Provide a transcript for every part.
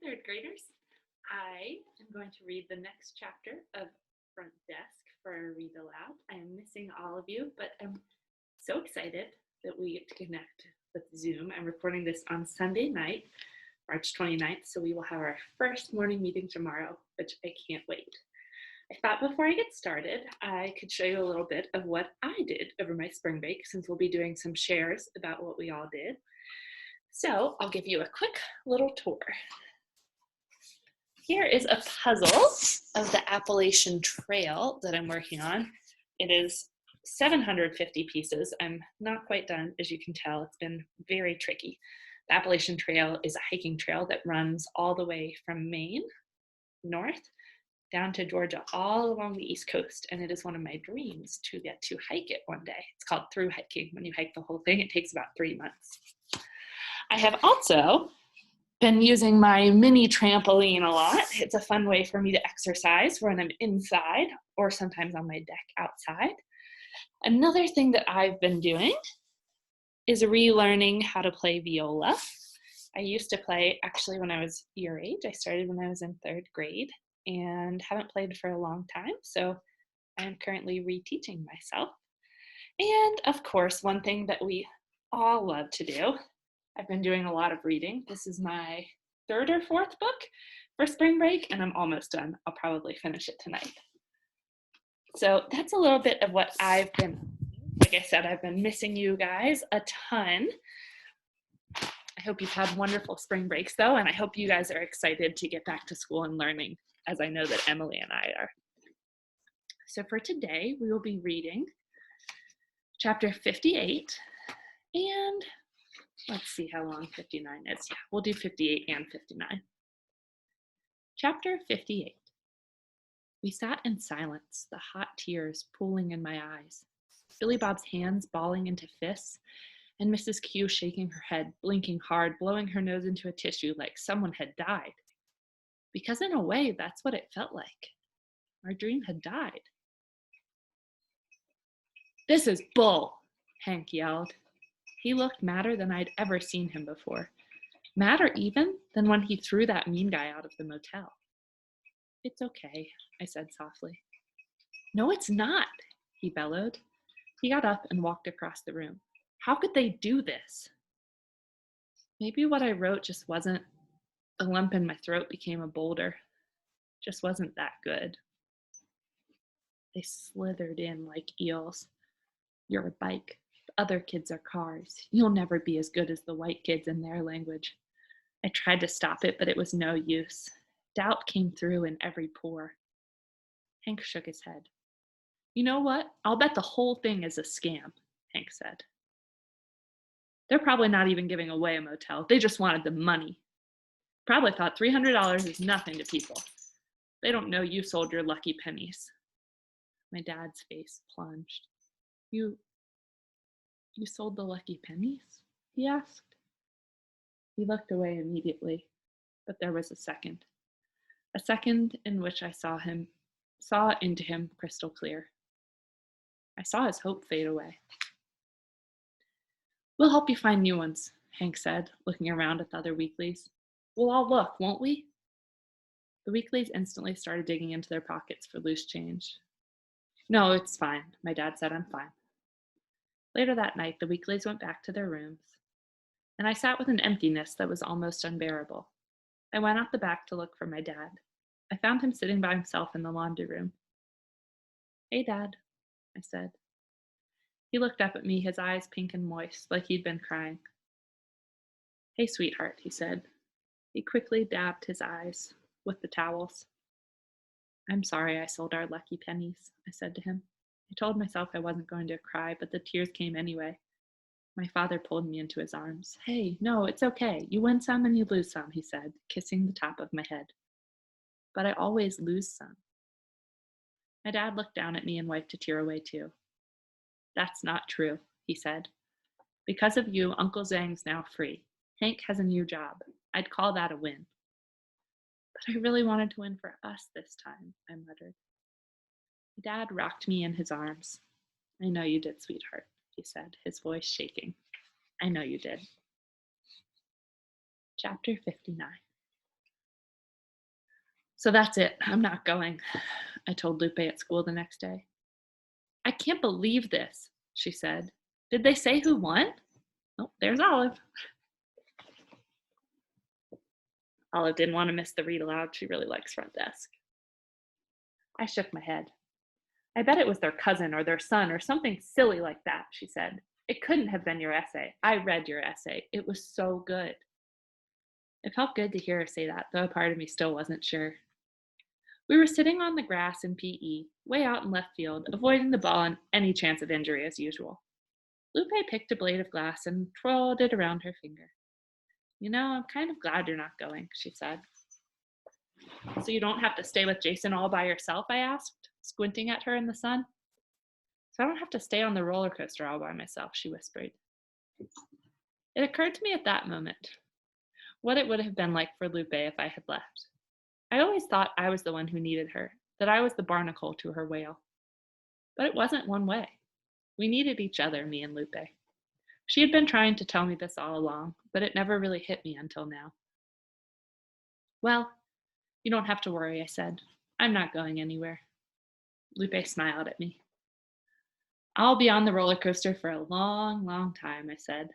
third graders. I am going to read the next chapter of Front Desk for Read Aloud. I am missing all of you, but I'm so excited that we get to connect with Zoom. I'm recording this on Sunday night, March 29th, so we will have our first morning meeting tomorrow, which I can't wait. I thought before I get started, I could show you a little bit of what I did over my spring break, since we'll be doing some shares about what we all did. So I'll give you a quick little tour. Here is a puzzle of the Appalachian Trail that I'm working on. It is 750 pieces. I'm not quite done, as you can tell. It's been very tricky. The Appalachian Trail is a hiking trail that runs all the way from Maine, north, down to Georgia, all along the East Coast. And it is one of my dreams to get to hike it one day. It's called through hiking. When you hike the whole thing, it takes about 3 months. I have also been using my mini trampoline a lot. It's a fun way for me to exercise when I'm inside or sometimes on my deck outside. Another thing that I've been doing is relearning how to play viola. I used to play actually when I was your age. I started when I was in 3rd grade and haven't played for a long time, so I am currently reteaching myself. And of course, one thing that we all love to do, I've been doing a lot of reading. This is my 3rd or 4th book for spring break, and I'm almost done. I'll probably finish it tonight. So that's a little bit of what I've been, like I said, I've been missing you guys a ton. I hope you've had wonderful spring breaks though, and I hope you guys are excited to get back to school and learning, as I know that Emily and I are. So for today, we will be reading chapter 58, and let's see how long 59 is. Yeah, we'll do 58 and 59. Chapter 58. We sat in silence, the hot tears pooling in my eyes, Billy Bob's hands balling into fists, and Mrs. Q shaking her head, blinking hard, blowing her nose into a tissue like someone had died. Because in a way, that's what it felt like. Our dream had died. "This is bull," Hank yelled. He looked madder than I'd ever seen him before. Madder even than when he threw that mean guy out of the motel. "It's okay," I said softly. "No, it's not," he bellowed. He got up and walked across the room. "How could they do this?" Maybe what I wrote just wasn't, a lump in my throat became a boulder. Just wasn't that good. They slithered in like eels. "You're a bike. The other kids are cars. You'll never be as good as the white kids in their language." I tried to stop it, but it was no use. Doubt came through in every pore. Hank shook his head. "You know what? I'll bet the whole thing is a scam," Hank said. "They're probably not even giving away a motel. They just wanted the money. Probably thought $300 is nothing to people. They don't know you sold your lucky pennies." My dad's face plunged. You sold the lucky pennies?" he asked. He looked away immediately, but there was a second in which I saw into him crystal clear. I saw his hope fade away. "We'll help you find new ones," Hank said, looking around at the other weeklies. "We'll all look, won't we?" The weeklies instantly started digging into their pockets for loose change. "No, it's fine," my dad said. "I'm fine." Later that night, the weeklies went back to their rooms, and I sat with an emptiness that was almost unbearable. I went out the back to look for my dad. I found him sitting by himself in the laundry room. "Hey, Dad," I said. He looked up at me, his eyes pink and moist, like he'd been crying. "Hey, sweetheart," he said. He quickly dabbed his eyes with the towels. "I'm sorry I sold our lucky pennies," I said to him. I told myself I wasn't going to cry, but the tears came anyway. My father pulled me into his arms. "Hey, no, it's okay. You win some and you lose some," he said, kissing the top of my head. "But I always lose some." My dad looked down at me and wiped a tear away too. "That's not true," he said. "Because of you, Uncle Zhang's now free. Hank has a new job. I'd call that a win." "But I really wanted to win for us this time," I muttered. My dad rocked me in his arms. "I know you did, sweetheart," he said, his voice shaking. "I know you did." Chapter 59. So that's it. I'm not going, I told Lupe at school the next day. I can't believe this, she said. Did they say who won? Oh, there's Olive. Olive didn't want to miss the read aloud. She really likes front desk. I shook my head. I bet it was their cousin or their son or something silly like that, she said. It couldn't have been your essay. I read your essay. It was so good. It felt good to hear her say that, though a part of me still wasn't sure. We were sitting on the grass in PE, way out in left field, avoiding the ball and any chance of injury as usual. Lupe picked a blade of glass and twirled it around her finger. You know, I'm kind of glad you're not going, she said. So you don't have to stay with Jason all by yourself, I asked, squinting at her in the sun. So I don't have to stay on the roller coaster all by myself, she whispered. It occurred to me at that moment what it would have been like for Lupe if I had left. I always thought I was the one who needed her, that I was the barnacle to her whale. But it wasn't one way. We needed each other, me and Lupe. She had been trying to tell me this all along, but it never really hit me until now. Well, you don't have to worry, I said. I'm not going anywhere. Lupe smiled at me. I'll be on the roller coaster for a long, long time, I said.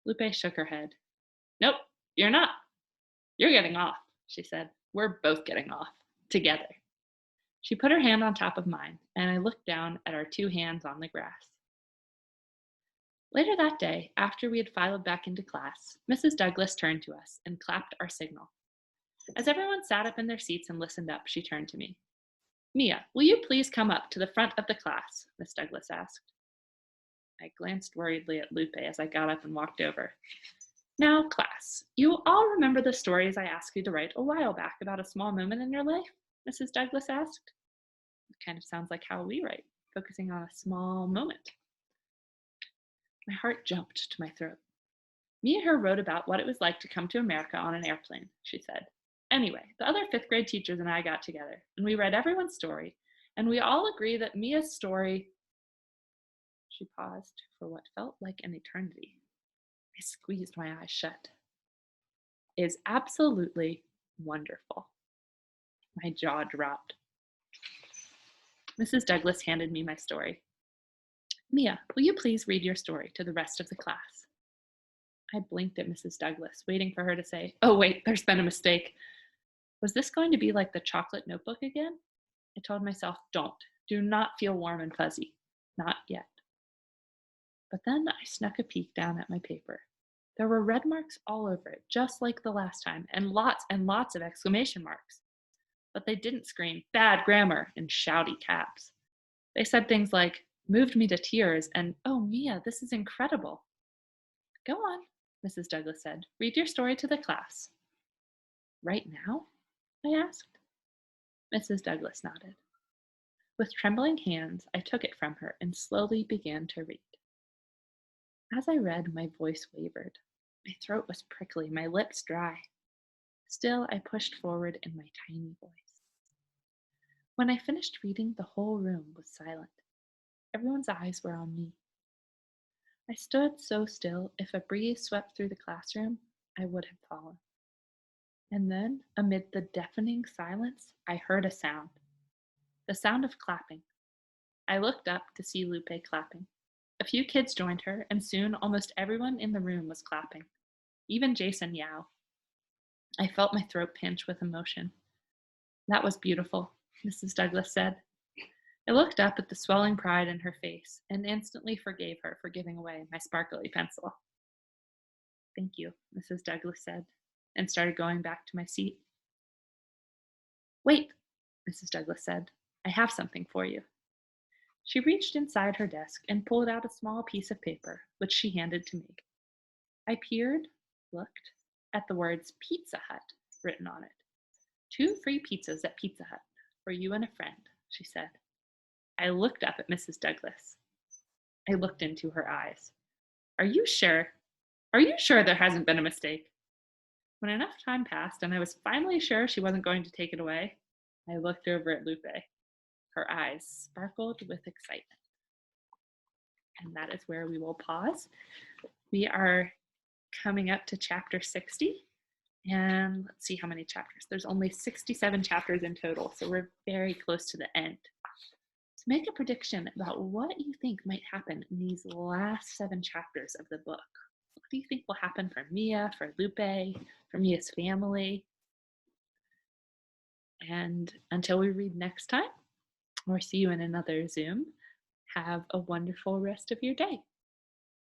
Lupe shook her head. Nope, you're not. You're getting off, she said. We're both getting off. Together. She put her hand on top of mine, and I looked down at our two hands on the grass. Later that day, after we had filed back into class, Mrs. Douglas turned to us and clapped our signal. As everyone sat up in their seats and listened up, she turned to me. Mia, will you please come up to the front of the class? Miss Douglas asked. I glanced worriedly at Lupe as I got up and walked over. Now, class, you all remember the stories I asked you to write a while back about a small moment in your life? Mrs. Douglas asked. It kind of sounds like how we write, focusing on a small moment. My heart jumped to my throat. Me and her wrote about what it was like to come to America on an airplane, she said. Anyway, the other fifth grade teachers and I got together, and we read everyone's story, and we all agree that Mia's story. She paused for what felt like an eternity. I squeezed my eyes shut. Is absolutely wonderful. My jaw dropped. Mrs. Douglas handed me my story. Mia, will you please read your story to the rest of the class? I blinked at Mrs. Douglas, waiting for her to say, oh wait, there's been a mistake. Was this going to be like the chocolate notebook again? I told myself, do not feel warm and fuzzy. Not yet. But then I snuck a peek down at my paper. There were red marks all over it, just like the last time, and lots of exclamation marks. But they didn't scream, bad grammar, in shouty caps. They said things like, moved me to tears, and, oh, Mia, this is incredible. Go on, Mrs. Douglas said. Read your story to the class. Right now? I asked. Mrs. Douglas nodded. With trembling hands, I took it from her and slowly began to read. As I read, my voice wavered. My throat was prickly, my lips dry. Still, I pushed forward in my tiny voice. When I finished reading, the whole room was silent. Everyone's eyes were on me. I stood so still, if a breeze swept through the classroom, I would have fallen. And then, amid the deafening silence, I heard a sound. The sound of clapping. I looked up to see Lupe clapping. A few kids joined her, and soon almost everyone in the room was clapping. Even Jason Yao. I felt my throat pinch with emotion. That was beautiful, Mrs. Douglas said. I looked up at the swelling pride in her face and instantly forgave her for giving away my sparkly pencil. Thank you, Mrs. Douglas said, and started going back to my seat. Wait, Mrs. Douglas said. I have something for you. She reached inside her desk and pulled out a small piece of paper, which she handed to me. I peered, looked, at the words Pizza Hut written on it. 2 free pizzas at Pizza Hut for you and a friend, she said. I looked up at Mrs. Douglas. I looked into her eyes. Are you sure? Are you sure there hasn't been a mistake? When enough time passed and I was finally sure she wasn't going to take it away, I looked over at Lupe. Her eyes sparkled with excitement. And that is where we will pause. We are coming up to chapter 60. And let's see how many chapters. There's only 67 chapters in total, so we're very close to the end. So make a prediction about what you think might happen in these last 7 chapters of the book. What do you think will happen for Mia, for Lupe, for Mia's family? And until we read next time, or see you in another Zoom, have a wonderful rest of your day.